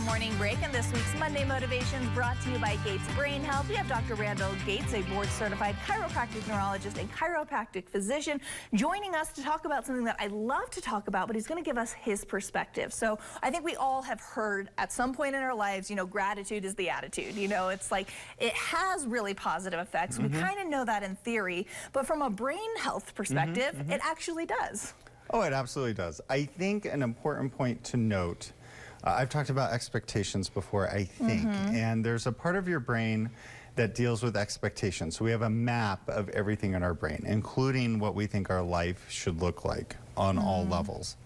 morning break, and this week's Monday Motivations brought to you by Gates Brain Health. We have Dr. Randall Gates, a board-certified chiropractic neurologist and chiropractic physician, joining us to talk about something that I love to talk about, but he's going to give us his perspective. So I think we all have heard at some point in our lives, gratitude is the attitude. It's like it has really positive effects. We kind of know that in theory, but from a brain health perspective, it actually does. Oh, it absolutely does. I think an important point to note, I've talked about expectations before, I think, and there's a part of your brain that deals with expectations. So we have a map of everything in our brain, including what we think our life should look like on all levels.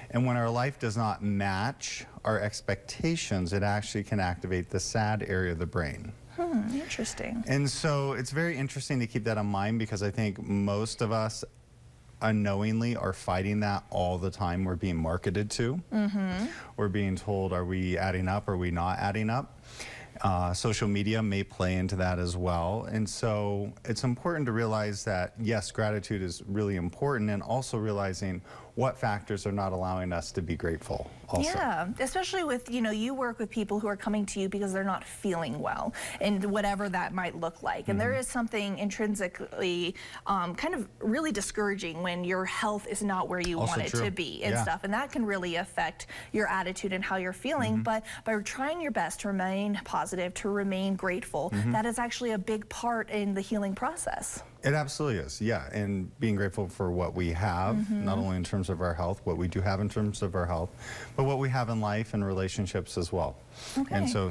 And when our life does not match our expectations, it actually can activate the sad area of the brain. Interesting. And so it's very interesting to keep that in mind, because I think most of us unknowingly are fighting that all the time. We're being marketed to. We're being told, are we adding up? Are we not adding up? Social media may play into that as well. And so it's important to realize that, yes, gratitude is really important, and also realizing what factors are not allowing us to be grateful also. Yeah, especially with, you work with people who are coming to you because they're not feeling well, and whatever that might look like. And there is something intrinsically kind of really discouraging when your health is not where you want it to be and stuff. And that can really affect your attitude and how you're feeling. But by trying your best to remain positive, to remain grateful, that is actually a big part in the healing process. It absolutely is, yeah. And being grateful for what we have, not only in terms of our health, what we do have in terms of our health, but what we have in life and relationships as well. And so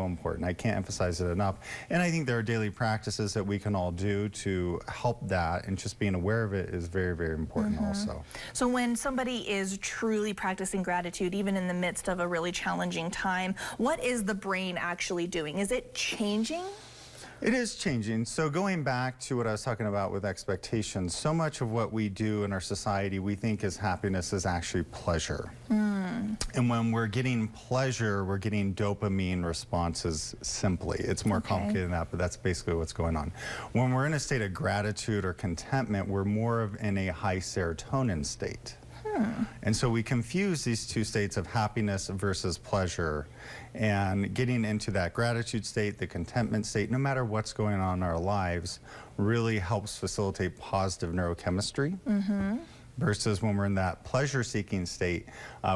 important. I can't emphasize it enough. And I think there are daily practices that we can all do to help that, and just being aware of it is very, very important also. So when somebody is truly practicing gratitude, even in the midst of a really challenging time, what is the brain actually doing? Is it changing? It is changing. So going back to what I was talking about with expectations, so much of what we do in our society we think is happiness is actually pleasure. And when we're getting pleasure, we're getting dopamine responses simply. It's more complicated than that, but that's basically what's going on. When we're in a state of gratitude or contentment, we're more of in a high serotonin state. And so we confuse these two states of happiness versus pleasure, and getting into that gratitude state, the contentment state, no matter what's going on in our lives, really helps facilitate positive neurochemistry. Versus when we're in that pleasure-seeking state,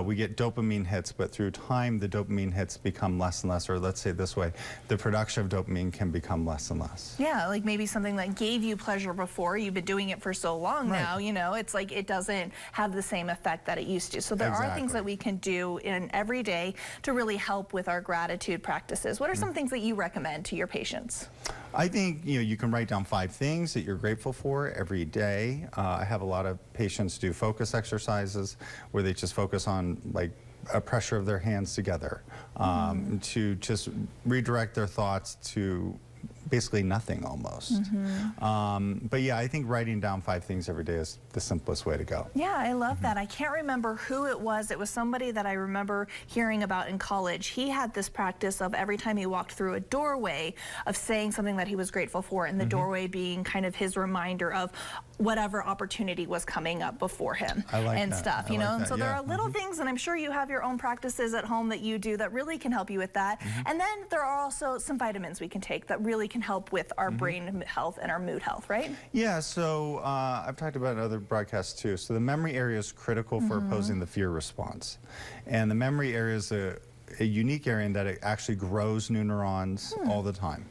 we get dopamine hits, but through time, the dopamine hits become less and less, or let's say it this way, the production of dopamine can become less and less. Yeah, like maybe something that gave you pleasure before, you've been doing it for so long now, it's like it doesn't have the same effect that it used to. So there are things that we can do in every day to really help with our gratitude practices. What are some things that you recommend to your patients? I think you can write down 5 things that you're grateful for every day. I have a lot of patients do focus exercises where they just focus on like a pressure of their hands together to just redirect their thoughts to basically nothing almost. But yeah, I think writing down 5 things every day is the simplest way to go. Yeah, I love that. I can't remember who it was. It was somebody that I remember hearing about in college. He had this practice of every time he walked through a doorway of saying something that he was grateful for, and the doorway being kind of his reminder of whatever opportunity was coming up before him and stuff, and so there are little things, and I'm sure you have your own practices at home that you do that really can help you with that. And then there are also some vitamins we can take that really can help with our brain health and our mood health, right? Yeah, so I've talked about it in other broadcasts too. So the memory area is critical for opposing the fear response. And the memory area is a unique area in that it actually grows new neurons all the time.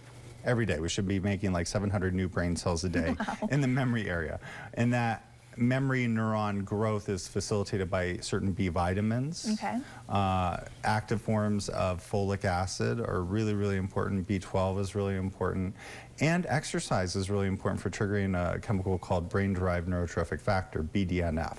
Every day. We should be making like 700 new brain cells a day in the memory area. And that memory neuron growth is facilitated by certain B vitamins. Active forms of folic acid are really, really important. B12 is really important. And exercise is really important for triggering a chemical called brain-derived neurotrophic factor, BDNF.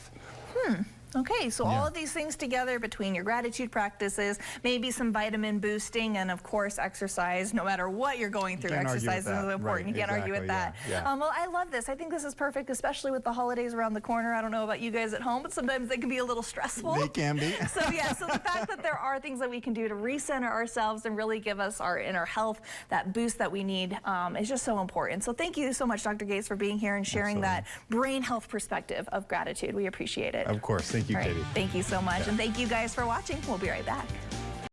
Okay, so all of these things together between your gratitude practices, maybe some vitamin boosting, and of course exercise. No matter what you're going through, exercise is important. You can't argue with that. Well, I love this. I think this is perfect, especially with the holidays around the corner. I don't know about you guys at home, but sometimes they can be a little stressful. They can be. So yeah, so the fact that there are things that we can do to recenter ourselves and really give us our inner health, that boost that we need, is just so important. So thank you so much, Dr. Gates, for being here and sharing that brain health perspective of gratitude. We appreciate it. Of course. Thank you, Katie. Thank you so much. And thank you guys for watching. We'll be right back.